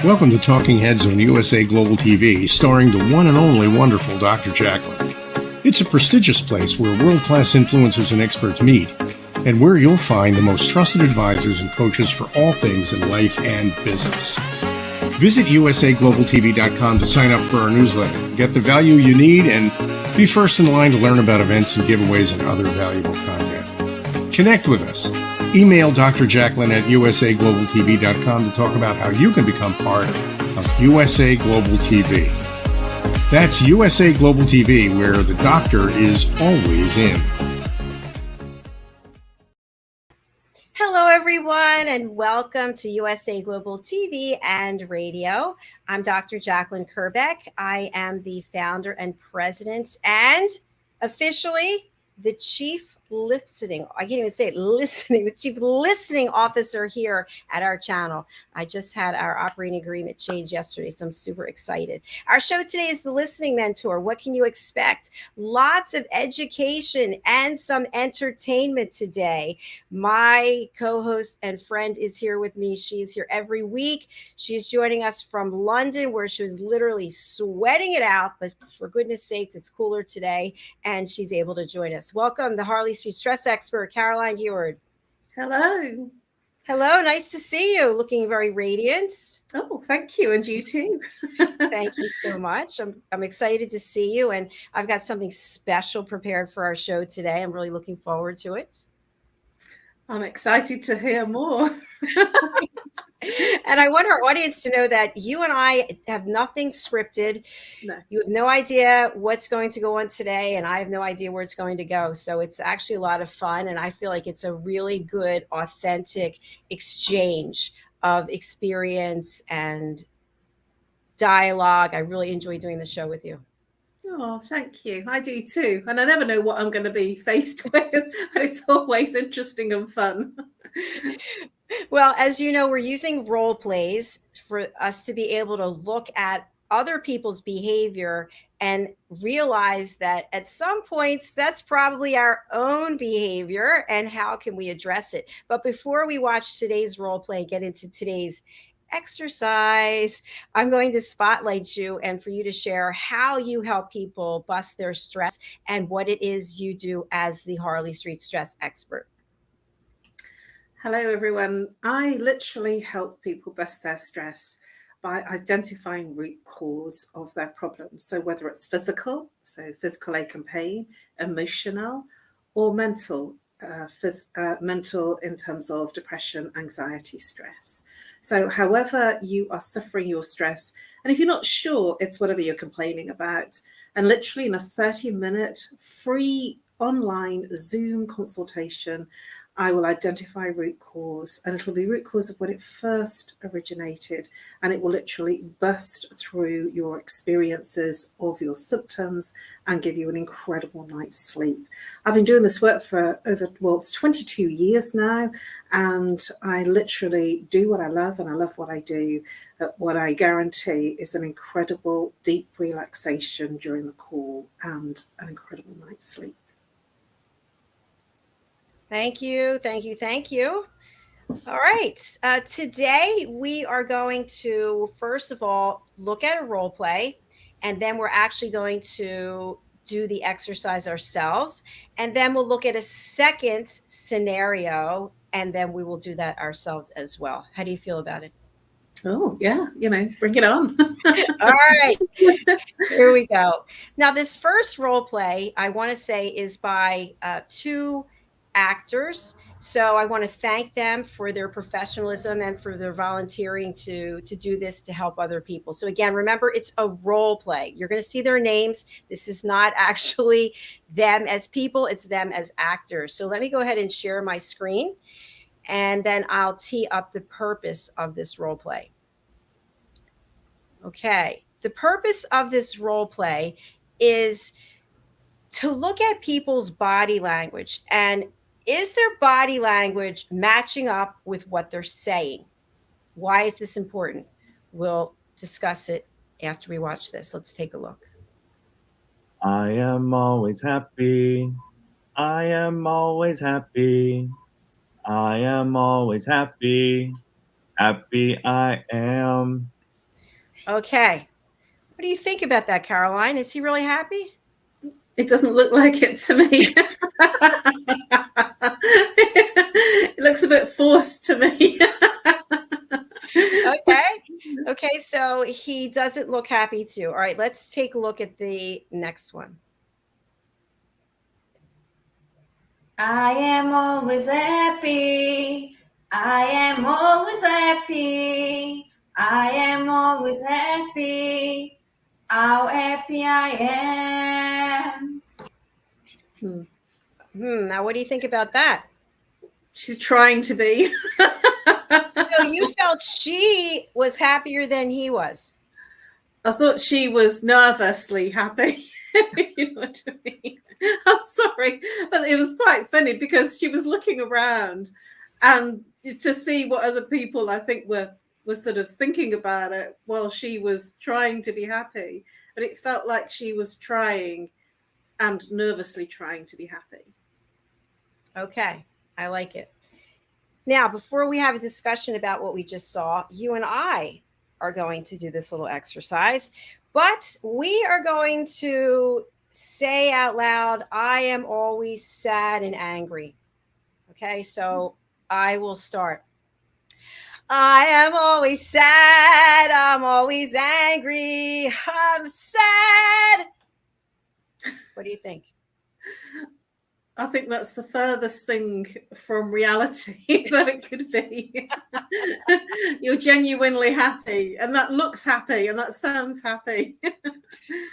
Welcome to Talking Heads on USA Global TV, starring the one and only wonderful Dr. JACALYN. It's a prestigious place where world-class influencers and experts meet, and where you'll find the most trusted advisors and coaches for all things in life and business. Visit usaglobaltv.com to sign up for our newsletter, get the value you need, and be first in line to learn about events and giveaways and other valuable content. Connect with us. Email Dr. JACALYN at usaglobaltv.com to talk about how you can become part of USA Global TV. That's USA Global TV, where the doctor is always in. Hello, everyone, and welcome to USA Global TV and Radio. I'm Dr. JACALYN KERBECK. I am the founder and president and officially the chief listening, I can't even say it, the chief listening officer here at our channel. I just had our operating agreement change yesterday, so I'm super excited. Our show today is The Listening Mentor. What can you expect? Lots of education and some entertainment today. My co-host and friend is here with me. She is here every week. She's joining us from London, where she was literally sweating it out, but for goodness sakes, it's cooler today, and she's able to join us. Welcome, the Harley stress expert, Caroline Heward. Hello. Hello, nice to see you. Looking very radiant. Oh, thank you, and you too. Thank you so much. I'm excited to see you, and I've got something special prepared for our show today. I'm really looking forward to it. I'm excited to hear more. And I want our audience to know that you and I have nothing scripted. No. You have no idea what's going to go on today, and I have no idea where it's going to go. So it's actually a lot of fun, and I feel like it's a really good, authentic exchange of experience and dialogue. I really enjoy doing the show with you. Oh, thank you. I do too. And I never know what I'm going to be faced with, but it's always interesting and fun. Well, as you know, we're using role plays for us to be able to look at other people's behavior and realize that at some points that's probably our own behavior, and how can we address it. But before we watch today's role play, get into today's exercise, I'm going to spotlight you and for you to share how you help people bust their stress and what it is you do as the Harley Street stress expert. Hello, everyone. I literally help people bust their stress by identifying root cause of their problems. So whether it's physical, so physical ache and pain, emotional, or mental, mental in terms of depression, anxiety, stress. So however you are suffering your stress, and if you're not sure, it's whatever you're complaining about. And literally in a 30-minute free online Zoom consultation, I will identify root cause, and it'll be root cause of when it first originated, and it will literally bust through your experiences of your symptoms and give you an incredible night's sleep. I've been doing this work for it's 22 years now, and I literally do what I love, and I love what I do. What I guarantee is an incredible deep relaxation during the call and an incredible night's sleep. Thank you. Thank you. Thank you. All right. Today, we are going to, first of all, look at a role play, and then we're actually going to do the exercise ourselves. And then we'll look at a second scenario, and then we will do that ourselves as well. How do you feel about it? Oh, yeah. Bring it on. All right. Here we go. Now, this first role play, I want to say, is by two actors. So I want to thank them for their professionalism and for their volunteering to do this to help other people. So again, remember, it's a role play. You're going to see their names. This is not actually them as people. It's them as actors. So let me go ahead and share my screen, and then I'll tee up the purpose of this role play. Okay. The purpose of this role play is to look at people's body language, and is their body language matching up with what they're saying? Why is this important? We'll discuss it after we watch this. Let's take a look. I am always happy. I am always happy. I am always happy. Happy I am. Okay. What do you think about that, Caroline? Is he really happy? It doesn't look like it to me. It looks a bit forced to me. Okay. Okay, so he doesn't look happy too. All right, let's take a look at the next one. I am always happy. I am always happy. I am always happy. How happy I am. Now what do you think about that? She's trying to be. So you felt she was happier than he was? I thought she was nervously happy. You know what I mean? I'm sorry, but it was quite funny because she was looking around and to see what other people I think were sort of thinking about it while she was trying to be happy. But it felt like she was trying and nervously trying to be happy. Okay, I like it. Now, before we have a discussion about what we just saw, you and I are going to do this little exercise, but we are going to say out loud, I am always sad and angry. Okay, so I will start. I am always sad. I'm always angry. I'm sad. What do you think? I think that's the furthest thing from reality that it could be. You're genuinely happy, and that looks happy, and that sounds happy.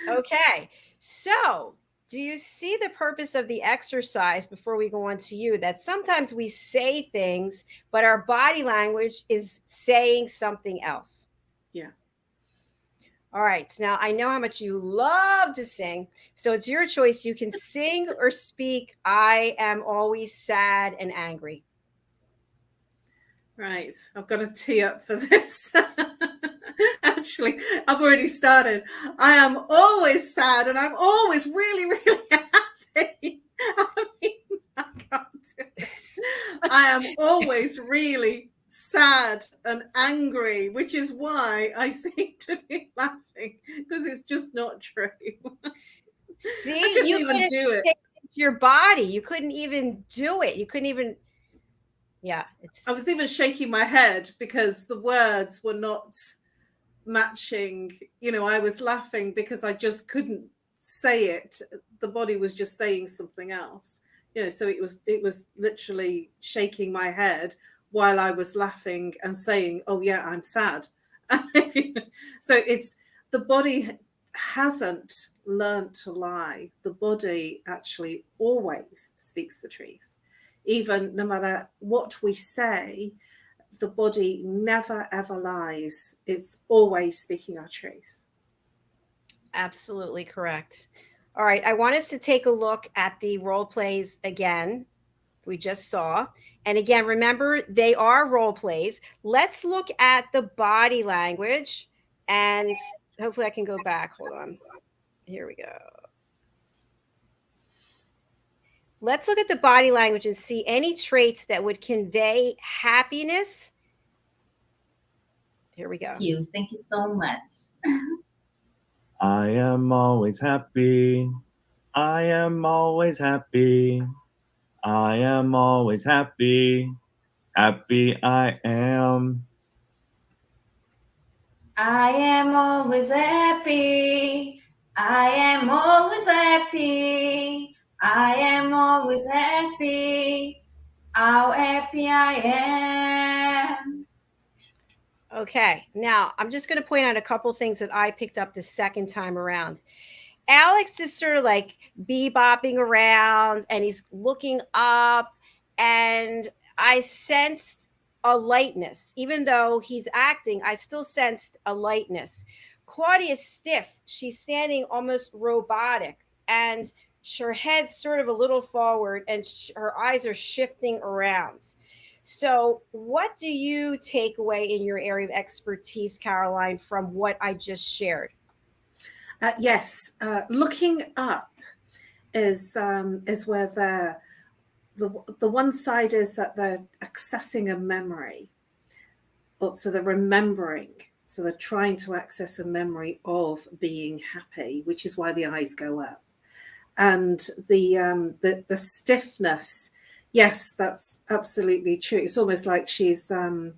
Okay, so do you see the purpose of the exercise before we go on to you? That sometimes we say things, but our body language is saying something else. Yeah. All right. Now, I know how much you love to sing. So it's your choice. You can sing or speak. I am always sad and angry. Right. I've got to tee up for this. Actually, I've already started. I am always sad and I'm always really, really happy. I mean, I can't do it. I am always really sad and angry, which is why I seem to be laughing, because it's just not true. See, you even do it. Your body, you couldn't even do it. You couldn't even. Yeah, I was even shaking my head because the words were not matching. You know, I was laughing because I just couldn't say it. The body was just saying something else. You know, so it was literally shaking my head while I was laughing and saying, oh yeah, I'm sad. So it's the body hasn't learned to lie. The body actually always speaks the truth. Even no matter what we say, the body never ever lies. It's always speaking our truth. Absolutely correct. All right, I want us to take a look at the role plays again we just saw. And again, remember, they are role plays. Let's look at the body language, and hopefully I can go back. Hold on. Here we go. Let's look at the body language and see any traits that would convey happiness. Here we go. Thank you so much. I am always happy. I am always happy. I am always happy. Happy I am. I am always happy. I am always happy. I am always happy. How happy I am. Okay, now I'm just going to point out a couple things that I picked up the second time around. Alex is sort of like bebopping around and he's looking up, and I sensed a lightness. Even though he's acting, I still sensed a lightness. Claudia's stiff. She's standing almost robotic, and her head's sort of a little forward, and her eyes are shifting around. So, what do you take away in your area of expertise, Caroline, from what I just shared? Yes, looking up is where the one side is that they're accessing a memory, so they're remembering So they're trying to access a memory of being happy, which is why the eyes go up. And the stiffness, yes, that's absolutely true. It's almost like she's the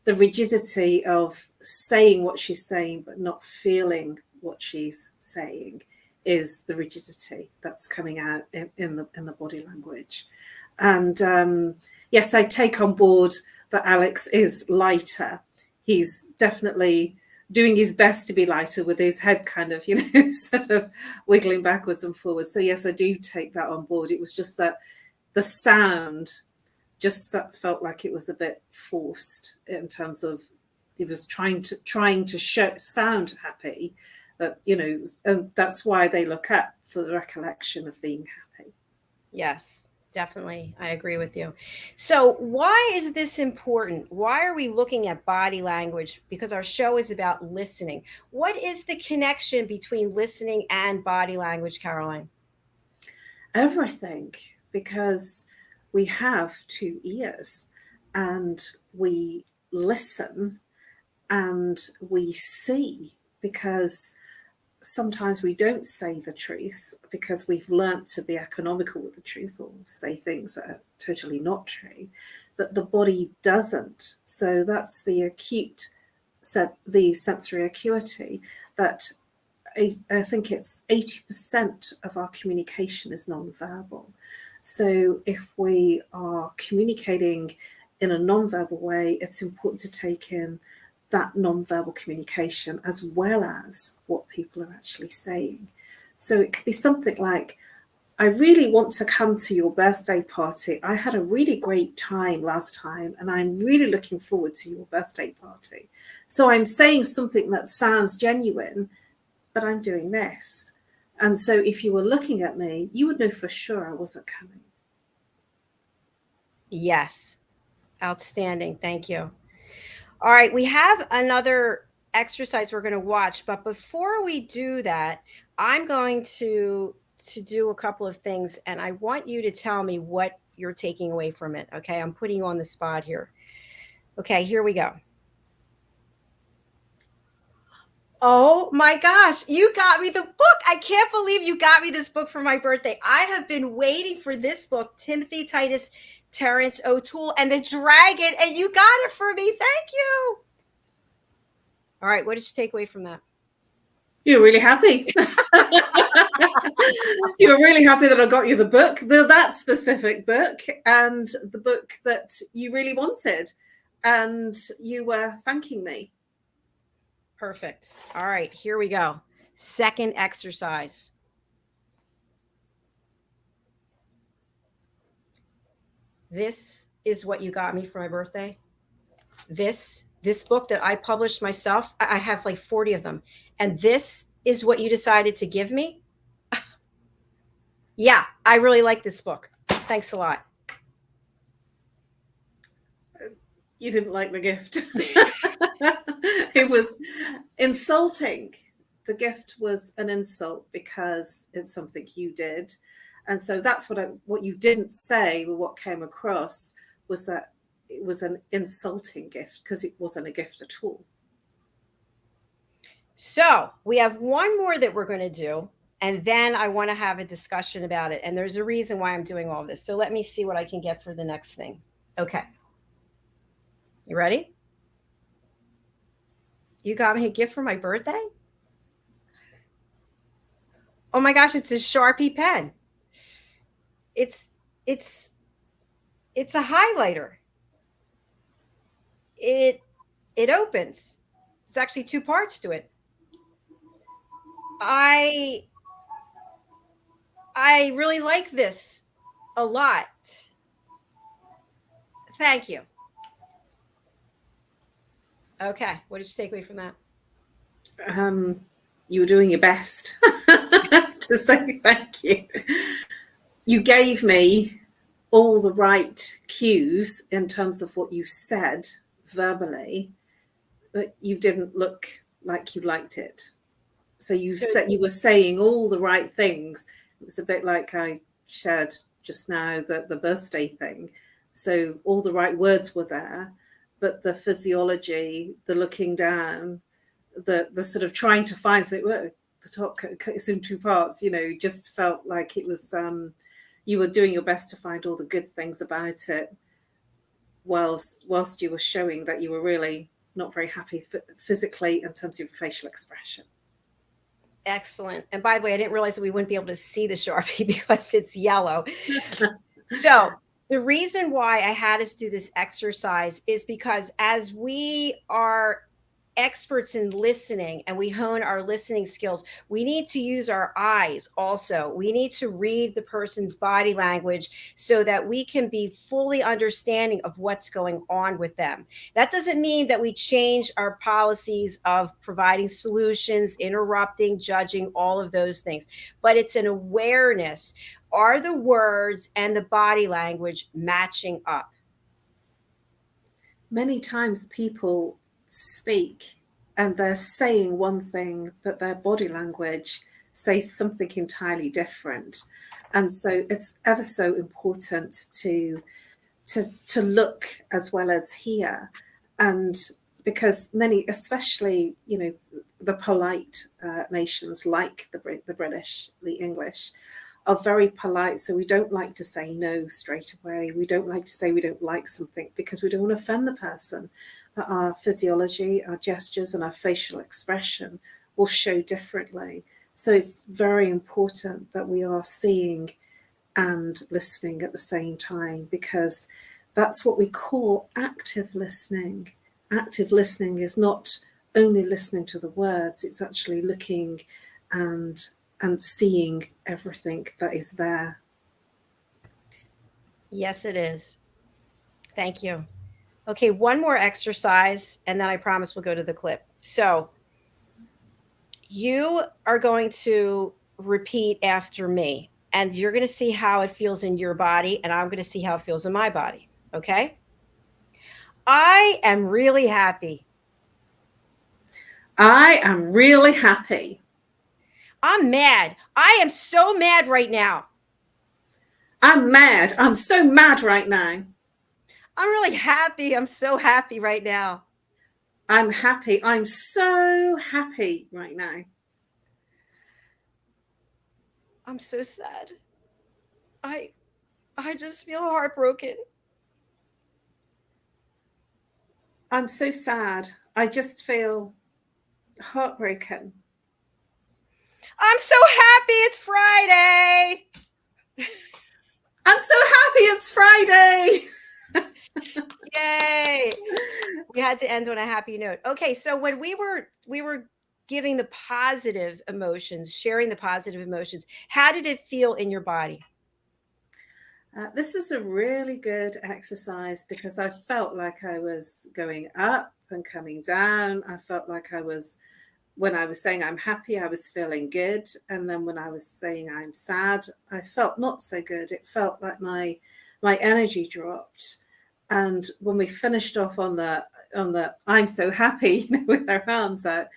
rigidity of saying what she's saying but not feeling what she's saying is the rigidity that's coming out in the body language. And yes, I take on board that Alex is lighter. He's definitely doing his best to be lighter with his head kind of, sort of wiggling backwards and forwards. So yes, I do take that on board. It was just that the sound just felt like it was a bit forced in terms of he was trying to sound happy, but and that's why they look up for the recollection of being happy. Yes. Definitely. I agree with you. So why is this important? Why are we looking at body language? Because our show is about listening. What is the connection between listening and body language, Caroline? Everything, because we have 2 ears and we listen and we see, because sometimes we don't say the truth because we've learnt to be economical with the truth or say things that are totally not true, but the body doesn't. So that's the sensory acuity that I think it's 80% of our communication is non-verbal. So if we are communicating in a non-verbal way, it's important to take in that non-verbal communication as well as what people are actually saying. So it could be something like, I really want to come to your birthday party. I had a really great time last time and I'm really looking forward to your birthday party. So I'm saying something that sounds genuine, but I'm doing this. And so if you were looking at me, you would know for sure I wasn't coming. Yes. Outstanding. Thank you. All right, we have another exercise we're going to watch, but before we do that, I'm going to do a couple of things, and I want you to tell me what you're taking away from it, okay? I'm putting you on the spot here. Okay, here we go. Oh my gosh, you got me the book. I can't believe you got me this book for my birthday. I have been waiting for this book, Timothy Titus Terrence O'Toole and the Dragon, and you got it for me. Thank you. All right, what did you take away from that? You're really happy. You were really happy that I got you the book, that specific book, and the book that you really wanted, and you were thanking me. Perfect. All right, here we go. Second exercise. This is what you got me for my birthday. This book that I published myself, I have like 40 of them. And this is what you decided to give me? Yeah, I really like this book. Thanks a lot. You didn't like the gift. It was insulting. The gift was an insult because it's something you did. And so that's what you didn't say, or what came across was that it was an insulting gift because it wasn't a gift at all. So we have one more that we're going to do, and then I want to have a discussion about it. And there's a reason why I'm doing all this. So let me see what I can get for the next thing. Okay. You ready? You got me a gift for my birthday? Oh my gosh, it's a Sharpie pen. It's a highlighter. It opens. It's actually 2 parts to it. I really like this a lot. Thank you. Okay, what did you take away from that? You were doing your best to say thank you. You gave me all the right cues in terms of what you said verbally, but you didn't look like you liked it. So you said you were saying all the right things. It was a bit like I shared just now, the birthday thing. So all the right words were there, but the physiology, the looking down, the sort of trying to find something. Well, the top is in two parts. Just felt like it was you were doing your best to find all the good things about it, whilst you were showing that you were really not very happy physically in terms of your facial expression. Excellent. And by the way, I didn't realize that we wouldn't be able to see the Sharpie because it's yellow. So the reason why I had us do this exercise is because as we are experts in listening and we hone our listening skills, we need to use our eyes also. We need to read the person's body language so that we can be fully understanding of what's going on with them. That doesn't mean that we change our policies of providing solutions, interrupting, judging, all of those things, but it's an awareness. Are the words and the body language matching up? Many times people speak and they're saying one thing, but their body language says something entirely different. And so it's ever so important to look as well as hear. And because many, especially, the polite nations like the British, the English, are very polite. So we don't like to say no straight away. We don't like to say we don't like something because we don't want to offend the person. Our physiology, our gestures, and our facial expression will show differently. So it's very important that we are seeing and listening at the same time, because that's what we call active listening. Active listening is not only listening to the words, it's actually looking and seeing everything that is there. Yes, it is. Thank you. Okay, one more exercise, and then I promise we'll go to the clip. So you are going to repeat after me, and you're going to see how it feels in your body, and I'm going to see how it feels in my body, okay? I am really happy. I am really happy. I'm mad. I am so mad right now. I'm mad. I'm so mad right now. I'm really happy. I'm so happy right now. I'm happy. I'm so happy right now. I'm so sad. I just feel heartbroken. I'm so sad. I just feel heartbroken. I'm so happy it's Friday. I'm so happy it's Friday. Yay. We had to end on a happy note. Okay, so when we were giving the positive emotions, sharing the positive emotions, how did it feel in your body? This is a really good exercise because I felt like I was going up and coming down. I felt like when I was saying I'm happy, I was feeling good. And then when I was saying I'm sad, I felt not so good. It felt like my energy dropped. And when we finished off on the I'm so happy, with our arms out,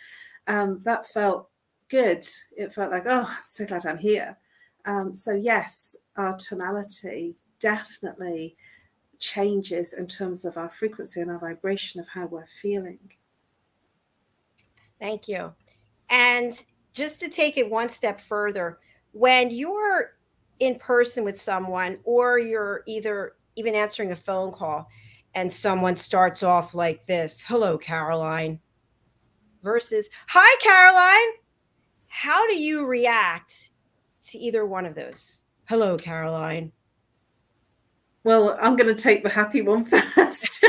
that felt good. It felt like, oh, I'm so glad I'm here. So yes, our tonality definitely changes in terms of our frequency and our vibration of how we're feeling. Thank you. And just to take it one step further, when you're in person with someone, or you're even answering a phone call and someone starts off like this, hello, Caroline, versus, hi, Caroline, how do you react to either one of those? Hello, Caroline. Well, I'm going to take the happy one first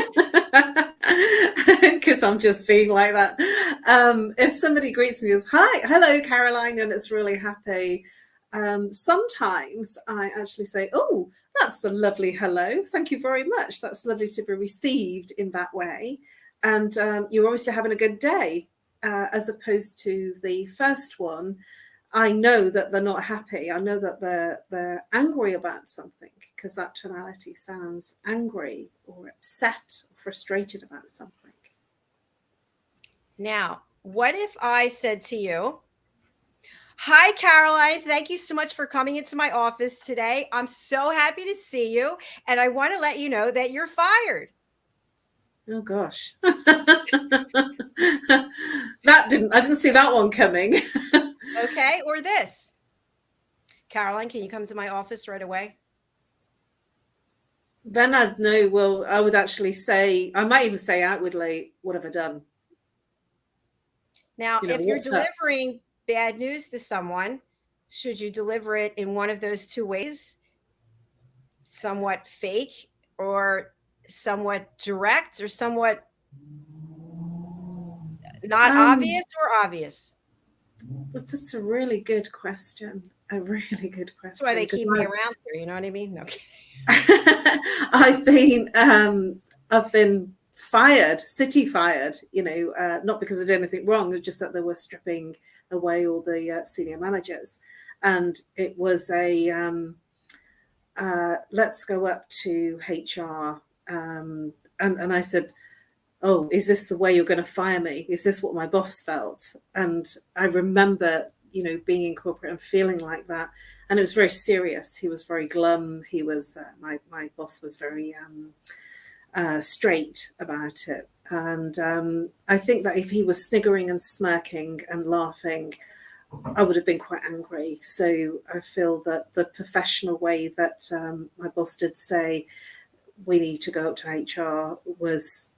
because I'm just being like that. If somebody greets me with, hi, hello, Caroline, and it's really happy, sometimes I actually say, oh, that's a lovely hello. Thank you very much. That's lovely to be received in that way. And you're obviously having a good day, as opposed to the first one. I know that they're not happy. I know that they're angry about something, because that tonality sounds angry or upset or frustrated about something. Now, what if I said to you, hi, Caroline, thank you so much for coming into my office today. I'm so happy to see you, and I want to let you know that you're fired. Oh, gosh. That didn't I didn't see that one coming. Okay, or this. Caroline, can you come to my office right away? Then I'd know, well, I would actually say, I might even say outwardly, what have I done? Now, You know, if you're what's up? delivering bad news to someone, should you deliver it in one of those two ways? Somewhat fake or somewhat direct or somewhat not obvious or obvious? But that's a really good question. A really good question. That's why they keep me around here. You know what I mean? No. I've been fired, city fired. You know, not because I did anything wrong, just that they were stripping away all the senior managers, and it was a let's go up to HR, and I said, oh, is this the way you're going to fire me? Is this what my boss felt? And I remember, you know, being in corporate and feeling like that. And it was very serious. He was very glum. He was, my boss was very straight about it. And I think that if he was sniggering and smirking and laughing, I would have been quite angry. So I feel that the professional way that my boss did say, we need to go up to HR was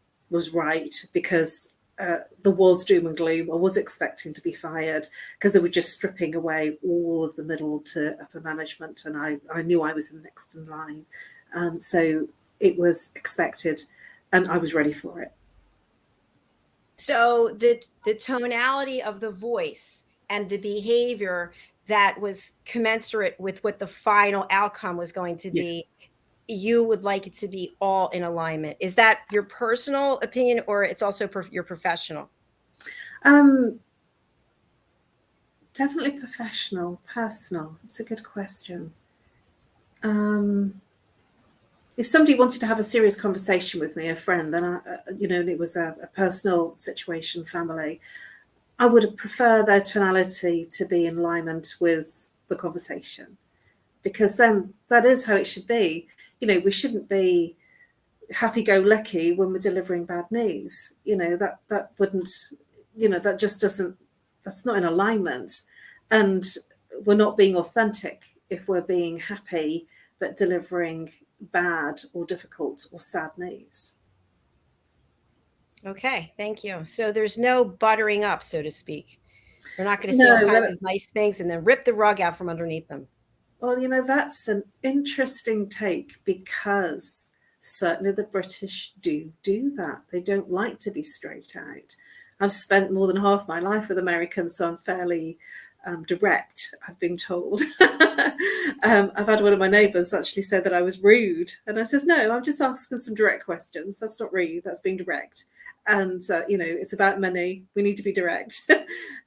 right, because there was doom and gloom. I was expecting to be fired because they were just stripping away all of the middle to upper management, and I knew I was next in line. So it was expected, and I was ready for it. So the tonality of the voice and the behavior that was commensurate with what the final outcome was going to be, you would like it to be all in alignment. Is that your personal opinion, or it's also your professional? Definitely professional. Personal. It's a good question. If somebody wanted to have a serious conversation with me, a friend, then you know, and it was a personal situation, family, I would prefer their tonality to be in alignment with the conversation, because then that is how it should be. You know, we shouldn't be happy-go-lucky when we're delivering bad news. You know, that wouldn't, you know, that just doesn't, that's not in alignment. And we're not being authentic if we're being happy but delivering bad or difficult or sad news. Okay, thank you. So there's no buttering up, so to speak. We're not going to say all kinds of nice things and then rip the rug out from underneath them. Well, you know, that's an interesting take, because certainly the British do that. They don't like to be straight out. I've spent more than half my life with Americans, so I'm fairly direct, I've been told. I've had one of my neighbours actually say that I was rude. And I says, no, I'm just asking some direct questions. That's not rude, that's being direct. And, you know, it's about money. We need to be direct.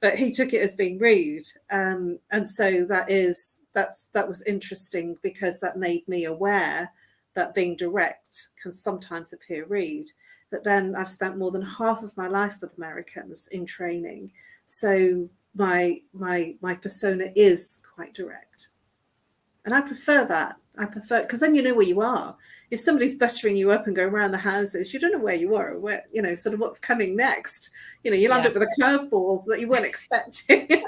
But he took it as being rude. And so that was interesting, because that made me aware that being direct can sometimes appear rude. But then I've spent more than half of my life with Americans in training. So my persona is quite direct. And I prefer that. I prefer, because then you know where you are. If somebody's buttering you up and going around the houses, you don't know where you are, or where, you know, sort of what's coming next. You know, you'll end up with a curveball that you weren't expecting.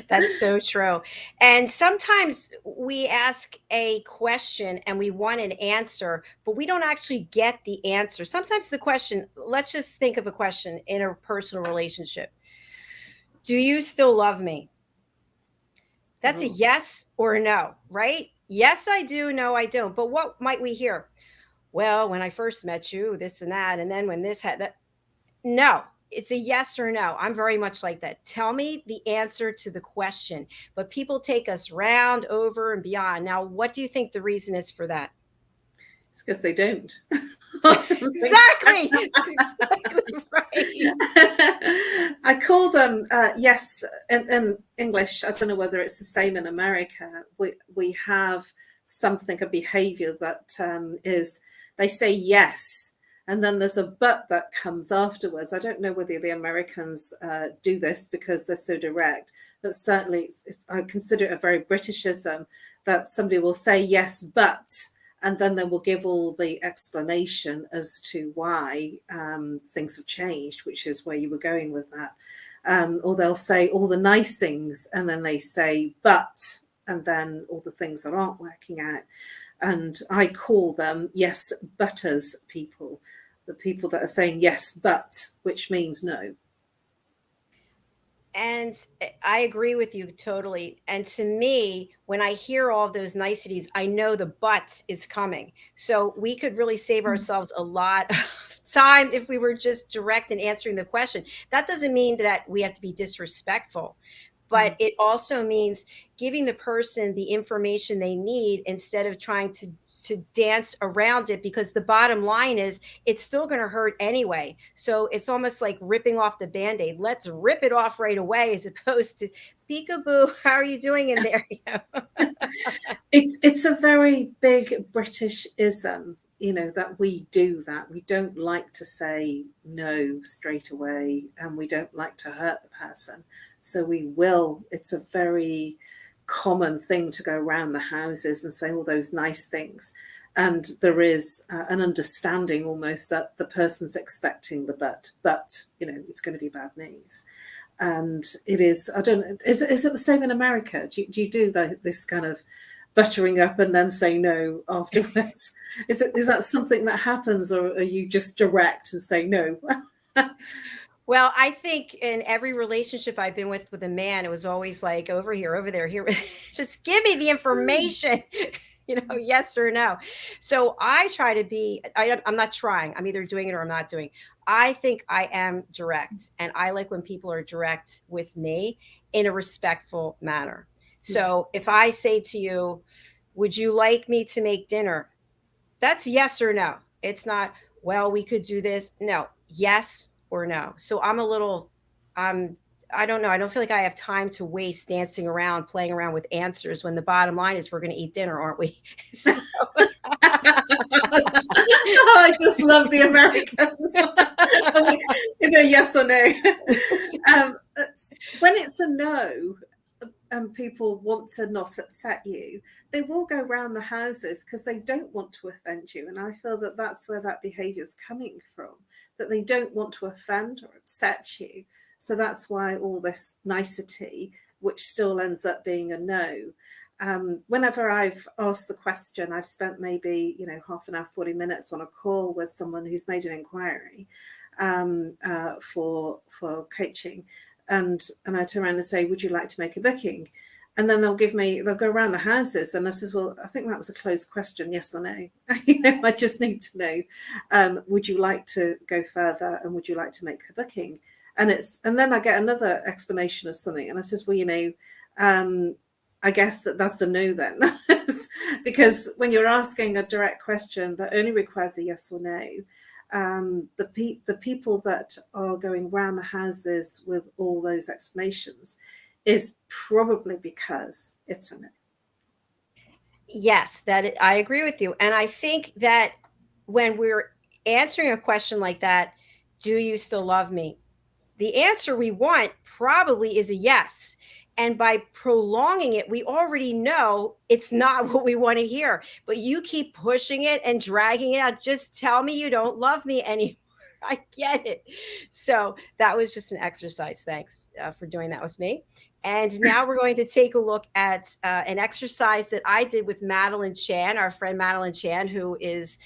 That's so true. And sometimes we ask a question and we want an answer, but we don't actually get the answer. Sometimes the question, let's just think of a question in a personal relationship. Do you still love me? That's a yes or a no, right? Yes, I do. No, I don't. But what might we hear? Well, when I first met you, this and that. And then when this had that. No, it's a yes or no. I'm very much like that. Tell me the answer to the question. But people take us round, over, and beyond. Now, what do you think the reason is for that? It's because they don't. Exactly. That's exactly right. I call them yes in English. I don't know whether it's the same in America. We have something, a behavior that is, they say yes, and then there's a but that comes afterwards. I don't know whether the Americans do this because they're so direct, but certainly I consider it a very Britishism that somebody will say yes, but, And then they will give all the explanation as to why things have changed, which is where you were going with that. Or they'll say all the nice things, and then they say, but, and then all the things that aren't working out. And I call them yes, butters people, the people that are saying yes, but, which means no. And I agree with you totally. And to me, when I hear all of those niceties, I know the but is coming. So we could really save ourselves a lot of time if we were just direct in answering the question. That doesn't mean that we have to be disrespectful, but it also means giving the person the information they need instead of trying to dance around it, because the bottom line is it's still going to hurt anyway. So it's almost like ripping off the Band-Aid. Let's rip it off right away, as opposed to peekaboo, how are you doing in there? It's a very big British-ism, that we do that. We don't like to say no straight away, and we don't like to hurt the person. So it's a very common thing to go around the houses and say all those nice things. And there is an understanding almost that the person's expecting the but, it's going to be bad news. And it is, I don't know, is it the same in America? Do you do this kind of buttering up and then say no afterwards? Is that something that happens, or are you just direct and say no? Well, I think in every relationship I've been with a man, it was always like over here, over there, here. Just give me the information, yes or no. So I try to be, I'm not trying. I'm either doing it or I'm not doing. I think I am direct, and I like when people are direct with me in a respectful manner. So if I say to you, would you like me to make dinner? That's yes or no. It's not, well, we could do this. No, yes or no. So I'm a little, I don't know. I don't feel like I have time to waste dancing around, playing around with answers, when the bottom line is we're going to eat dinner, aren't we? So. I just love the Americans. Is it yes or no? When it's a no, and people want to not upset you, they will go around the houses because they don't want to offend you. And I feel that that's where that behavior is coming from, that they don't want to offend or upset you. So that's why all this nicety, which still ends up being a no. Whenever I've asked the question, I've spent maybe, half an hour, 40 minutes on a call with someone who's made an inquiry for coaching. And I turn around and say, would you like to make a booking? And then they'll go around the houses. And I says, well, I think that was a closed question, yes or no? I just need to know, would you like to go further? And would you like to make a booking? And then I get another explanation of something. And I says, well, I guess that's a no then. Because when you're asking a direct question that only requires a yes or no, the people that are going around the houses with all those explanations is probably because it's a no. Yes, I agree with you. And I think that when we're answering a question like that, do you still love me? The answer we want probably is a yes. And by prolonging it, we already know it's not what we want to hear. But you keep pushing it and dragging it out. Just tell me you don't love me anymore. I get it. So that was just an exercise. Thanks for doing that with me. And now we're going to take a look at an exercise that I did with Madeline Chan, our friend Madeline Chan, who is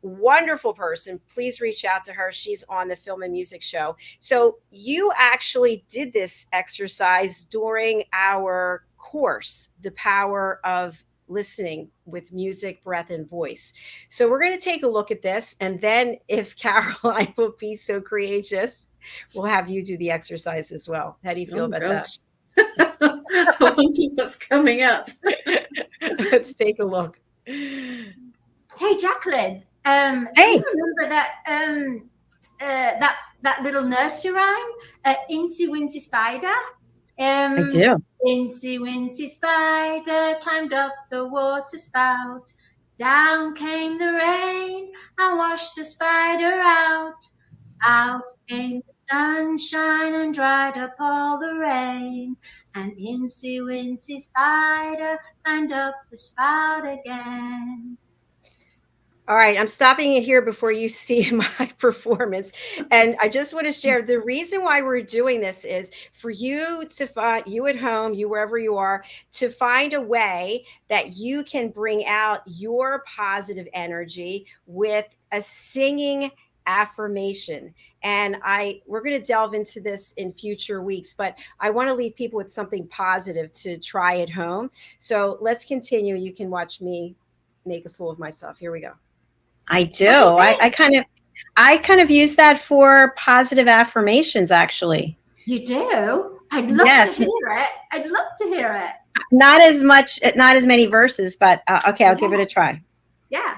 wonderful person. Please reach out to her. She's on the Film and Music Show. So you actually did this exercise during our course, The Power of Listening with Music, Breath, and Voice. So we're going to take a look at this. And then if Caroline will be so courageous, we'll have you do the exercise as well. How do you feel about that? I wonder what's coming up. Let's take a look. Hey, JACALYN. Hey. Do you remember that little nursery rhyme, Incy Wincy Spider? I do. Incy Wincy Spider climbed up the water spout. Down came the rain and washed the spider out. Out came the sunshine and dried up all the rain. And Incy Wincy Spider climbed up the spout again. All right, I'm stopping it here before you see my performance. And I just want to share the reason why we're doing this is for you to find, you at home, you wherever you are, to find a way that you can bring out your positive energy with a singing affirmation. And we're going to delve into this in future weeks, but I want to leave people with something positive to try at home. So let's continue. You can watch me make a fool of myself. Here we go. I do. I kind of use that for positive affirmations, actually. You do? I'd love Yes. to hear it. I'd love to hear it. Not as many verses, but okay, I'll give it a try. Yeah.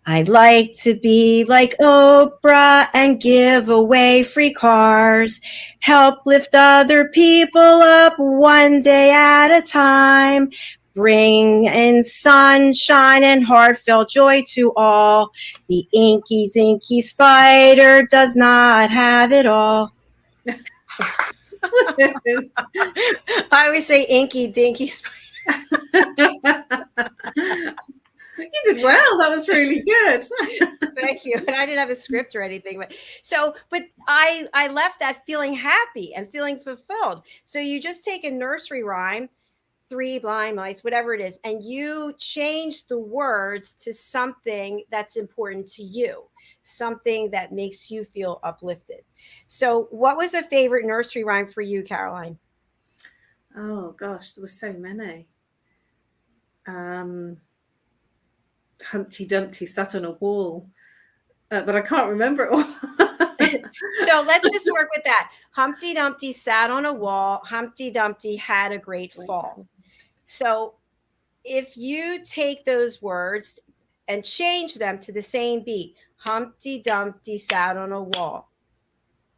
I'd like to be like Oprah and give away free cars, help lift other people up one day at a time, bring in sunshine and heartfelt joy to all. The inky dinky spider does not have it all. I always say inky dinky spider. You did well. That was really good. Thank you. And I didn't have a script or anything, but I left that feeling happy and feeling fulfilled. So you just take a nursery rhyme, 3 blind mice, whatever it is, and you change the words to something that's important to you, something that makes you feel uplifted. So what was a favorite nursery rhyme for you, Caroline? Oh gosh, there were so many. Humpty Dumpty sat on a wall, but I can't remember it all. So let's just work with that. Humpty Dumpty sat on a wall. Humpty Dumpty had a great fall. So if you take those words and change them to the same beat, Humpty Dumpty sat on a wall.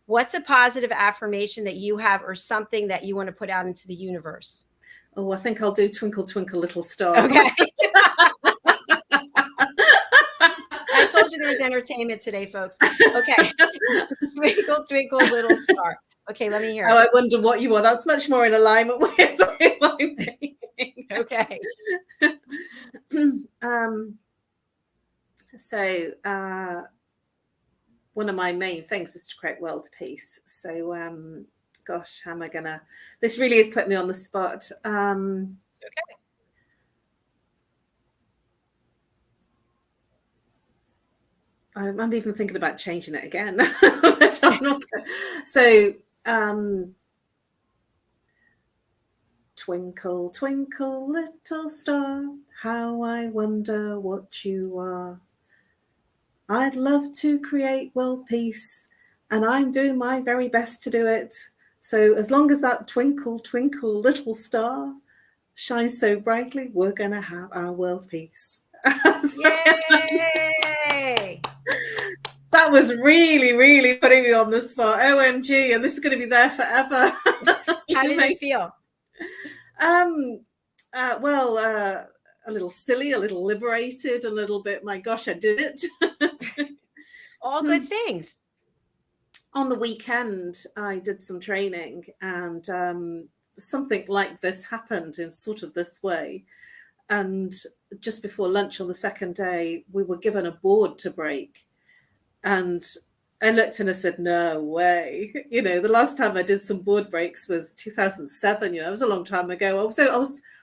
What's a positive affirmation that you have or something that you want to put out into the universe? Oh, I think I'll do Twinkle, Twinkle, Little Star. Okay. I told you there was entertainment today, folks. Okay. Twinkle, twinkle, little star. Okay, let me hear it. Oh, I wonder what you are. That's much more in alignment with my thinking. Okay. So one of my main things is to create world peace. So gosh, how am I gonna, this really has put me on the spot. Okay. I'm even thinking about changing it again. But I'm not gonna. So twinkle, twinkle, little star, how I wonder what you are. I'd love to create world peace, and I'm doing my very best to do it. So as long as that twinkle, twinkle, little star shines so brightly, we're going to have our world peace. Yay! That was really, really putting me on the spot. OMG, and this is going to be there forever. How did it feel? Well, a little silly, a little liberated, a little bit, my gosh, I did it. All good things. On the weekend, I did some training, and something like this happened in sort of this way. And just before lunch on the second day, we were given a board to break. And I looked and I said, no way. You know, the last time I did some board breaks was 2007. You know, it was a long time ago. So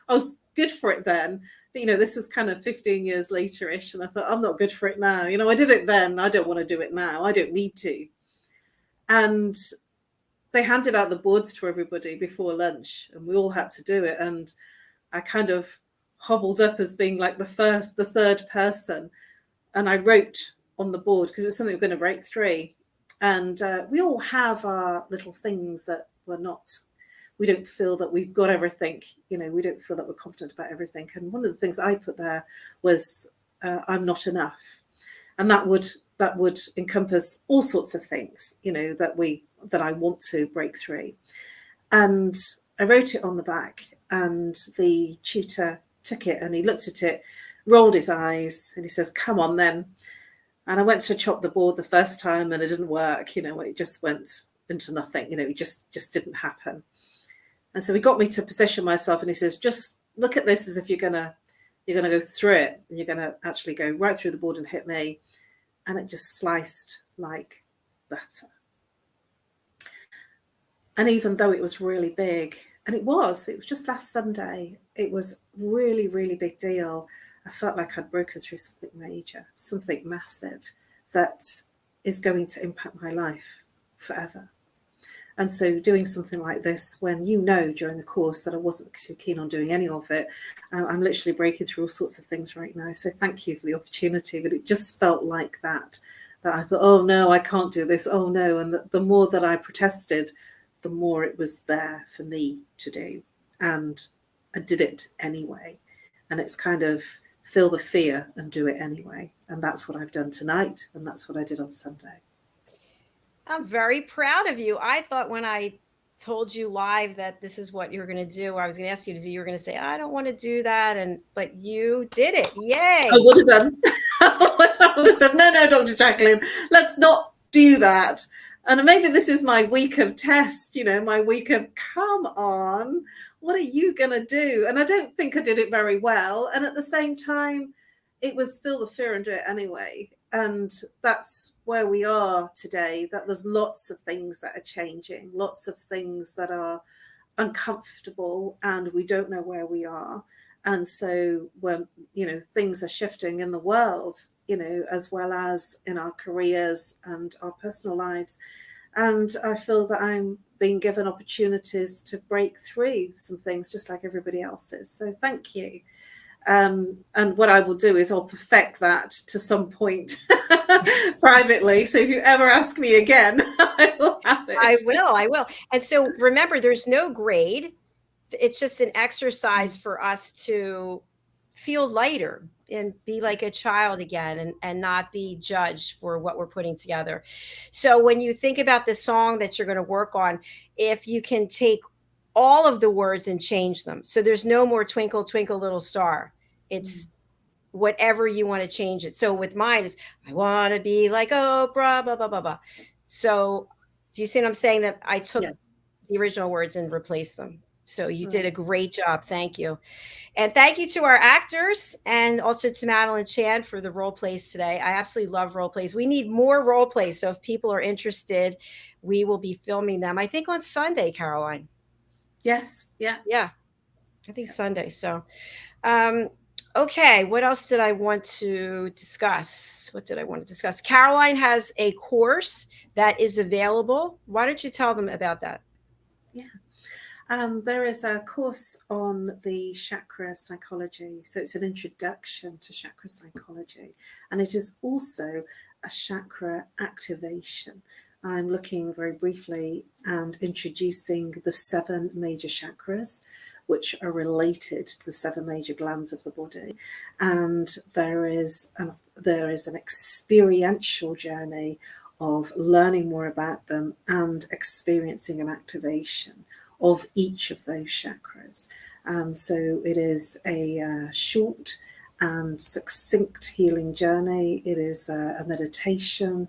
I was good for it then. But, you know, this was kind of 15 years later-ish. And I thought, I'm not good for it now. You know, I did it then. I don't want to do it now. I don't need to. And they handed out the boards to everybody before lunch, and we all had to do it. And I kind of hobbled up as being like the third person. And I wrote on the board, because it was something we were going to break through. And we all have our little things that we don't feel that we've got everything, you know, we don't feel that we're confident about everything. And one of the things I put there was, I'm not enough. And that would encompass all sorts of things, you know, that I want to break through. And I wrote it on the back, and the tutor took it and he looked at it, rolled his eyes, and he says, come on then. And I went to chop the board the first time and it didn't work, you know, it just went into nothing, you know, it just didn't happen. And so he got me to position myself, and he says, just look at this as if you're going to You're going to go through it, and you're going to actually go right through the board and hit me. And it just sliced like butter. And even though it was really big, and it was just last Sunday, it was really, really big deal. I felt like I'd broken through something major, something massive that is going to impact my life forever. And so doing something like this, when you know during the course that I wasn't too keen on doing any of it, I'm literally breaking through all sorts of things right now. So thank you for the opportunity. But it just felt like that I thought, oh no, I can't do this. Oh no. And the more that I protested, the more it was there for me to do. And I did it anyway. And it's kind of feel the fear and do it anyway. And that's what I've done tonight. And that's what I did on Sunday. I'm very proud of you. I thought when I told you live that this is what you were going to do, I was going to ask you to do, you were going to say, I don't want to do that. But you did it. Yay. I would have done. I would have said, no, Dr. JACALYN, let's not do that. And maybe this is my week of test, my week of, come on, what are you going to do? And I don't think I did it very well. And at the same time, it was feel the fear and do it anyway. And that's where we are today, that there's lots of things that are changing, lots of things that are uncomfortable, and we don't know where we are. And so when, things are shifting in the world, as well as in our careers and our personal lives. And I feel that I'm being given opportunities to break through some things just like everybody else is. So thank you. And what I will do is I'll perfect that to some point privately. So if you ever ask me again, I will have it. I will. And so remember, there's no grade. It's just an exercise for us to feel lighter and be like a child again, and not be judged for what we're putting together. So when you think about the song that you're going to work on, if you can take all of the words and change them. So there's no more twinkle, twinkle, little star. It's whatever you want to change it. So with mine is, I want to be like Oprah, blah, blah, blah, blah. So do you see what I'm saying? That I took the original words and replaced them. So you did a great job. Thank you. And thank you to our actors, and also to Madeline Chan for the role plays today. I absolutely love role plays. We need more role plays. So if people are interested, we will be filming them, I think on Sunday, Caroline. Yes. Yeah. I think Sunday. So, okay. What else did I want to discuss? What did I want to discuss? Caroline has a course that is available. Why don't you tell them about that? Yeah. There is a course on the chakra psychology. So it's an introduction to chakra psychology. And it is also a chakra activation. I'm looking very briefly and introducing the 7 major chakras, which are related to the 7 major glands of the body. And there is an experiential journey of learning more about them and experiencing an activation of each of those chakras. So it is a short and succinct healing journey. It is a meditation,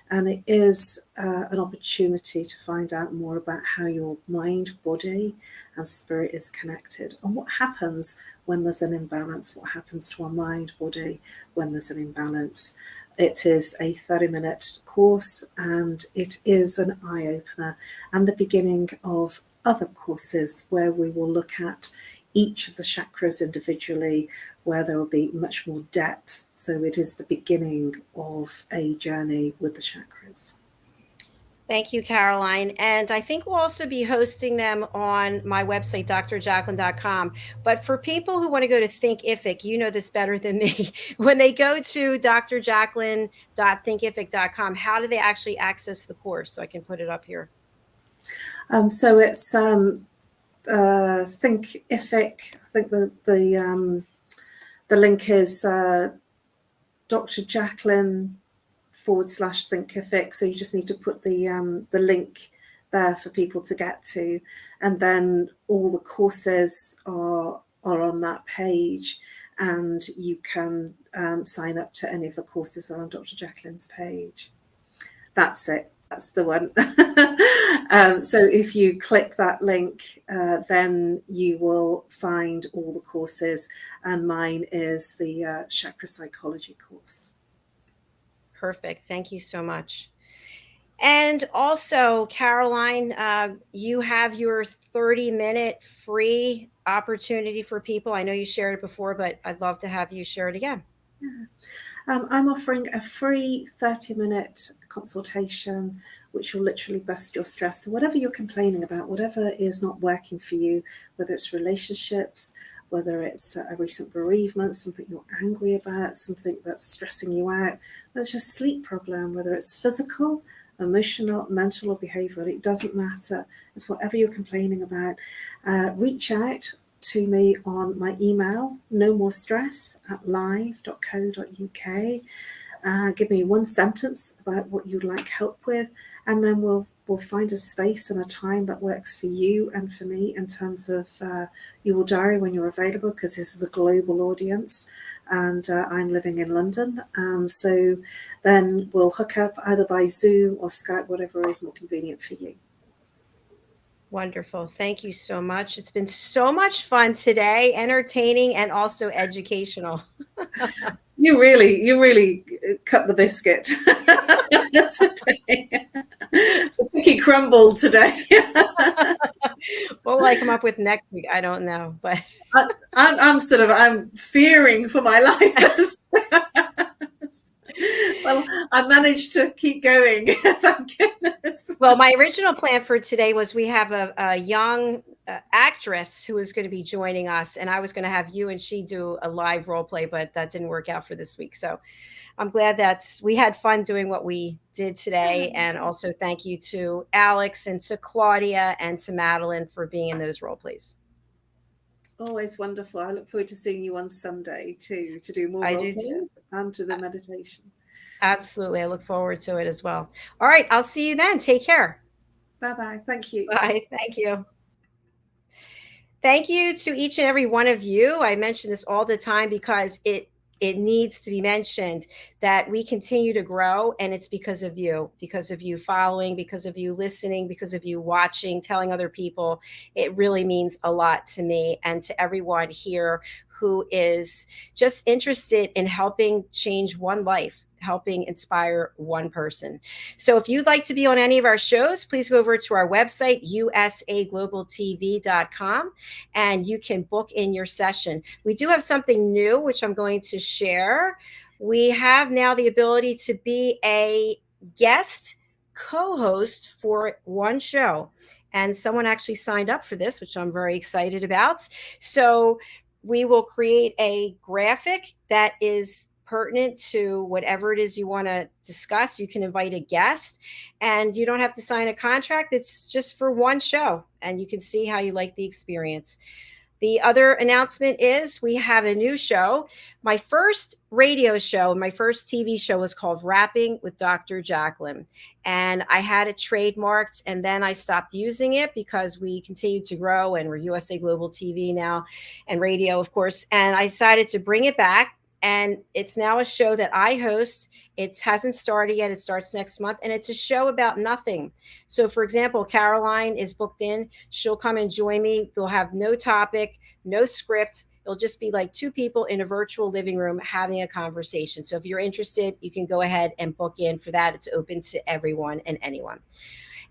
and it is an opportunity to find out more about how your mind, body, and spirit is connected, and what happens when there's an imbalance, what happens to our mind, body, when there's an imbalance. It is a 30-minute course, and it is an eye-opener and the beginning of other courses where we will look at each of the chakras individually, where there will be much more depth. So it is the beginning of a journey with the chakras. Thank you, Caroline. And I think we'll also be hosting them on my website, drjacalyn.com. But for people who want to go to Thinkific, you know this better than me. When they go to drjacalyn.thinkific.com, how do they actually access the course? So I can put it up here. So it's Thinkific. I think the link is Dr. JACALYN /Thinkific. So you just need to put the link there for people to get to, and then all the courses are on that page, and you can sign up to any of the courses that are on Dr. JACALYN's page. That's it. That's the one. So if you click that link, then you will find all the courses, and mine is the chakra psychology course. Perfect. Thank you so much. And also, Caroline, you have your 30-minute free opportunity for people. I know you shared it before, but I'd love to have you share it again. Yeah. I'm offering a free 30-minute consultation, which will literally bust your stress. So whatever you're complaining about, whatever is not working for you, whether it's relationships, whether it's a recent bereavement, something you're angry about, something that's stressing you out, whether it's a sleep problem, whether it's physical, emotional, mental, or behavioral, it doesn't matter. It's whatever you're complaining about. Reach out to me on my email, nomorestress@live.co.uk. Give me one sentence about what you'd like help with, and then we'll find a space and a time that works for you and for me in terms of your diary when you're available, because this is a global audience, and I'm living in London. So then we'll hook up either by Zoom or Skype, whatever is more convenient for you. Wonderful. Thank you so much. It's been so much fun today, entertaining and also educational. You really cut the biscuit. The cookie crumbled today. What will I come up with next week? I don't know, but I'm fearing for my life. Well, I managed to keep going. Thank goodness. Well, my original plan for today was we have a young actress who is going to be joining us, and I was going to have you and she do a live role play, but that didn't work out for this week. So I'm glad we had fun doing what we did today. And also thank you to Alex and to Claudia and to Madeline for being in those role plays. Always wonderful. I look forward to seeing you on Sunday too, to do more role plays and to the meditation. Absolutely. I look forward to it as well. All right. I'll see you then. Take care. Bye-bye. Thank you. Bye. Thank you. Thank you to each and every one of you. I mention this all the time because it needs to be mentioned that we continue to grow, and it's because of you following, because of you listening, because of you watching, telling other people. It really means a lot to me and to everyone here who is just interested in helping change one life, helping inspire one person. So if you'd like to be on any of our shows, please go over to our website, usaglobaltv.com, and you can book in your session. We do have something new, which I'm going to share. We have now the ability to be a guest co-host for one show. And someone actually signed up for this, which I'm very excited about. So we will create a graphic that is pertinent to whatever it is you want to discuss. You can invite a guest, and you don't have to sign a contract. It's just for one show, and you can see how you like the experience. The other announcement is we have a new show. My first radio show, my first TV show was called Rapping with Dr. JACALYN. And I had it trademarked, and then I stopped using it because we continued to grow, and we're USA Global TV now and radio, of course. And I decided to bring it back. And it's now a show that I host. It hasn't started yet. It starts next month. And it's a show about nothing. So, for example, Caroline is booked in. She'll come and join me. They'll have no topic, no script. It'll just be like two people in a virtual living room having a conversation. So if you're interested, you can go ahead and book in for that. It's open to everyone and anyone.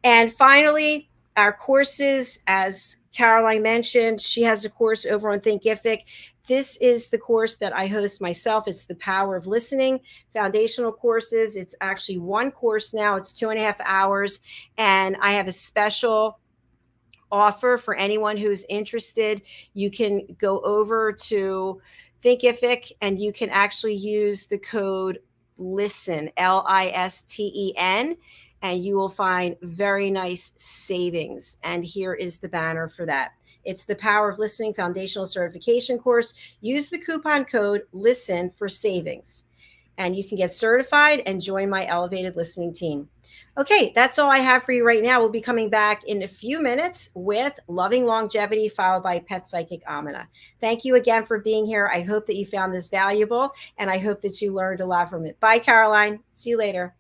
And finally, our courses, as Caroline mentioned, she has a course over on Thinkific. This is the course that I host myself. It's the Power of Listening, foundational courses. It's actually one course now. It's 2.5 hours. And I have a special offer for anyone who's interested. You can go over to Thinkific and you can actually use the code LISTEN, LISTEN, and you will find very nice savings. And here is the banner for that. It's the Power of Listening Foundational Certification course. Use the coupon code LISTEN for savings, and you can get certified and join my elevated listening team. Okay, that's all I have for you right now. We'll be coming back in a few minutes with Loving Longevity, followed by Pet Psychic Amina. Thank you again for being here. I hope that you found this valuable, and I hope that you learned a lot from it. Bye, Caroline. See you later.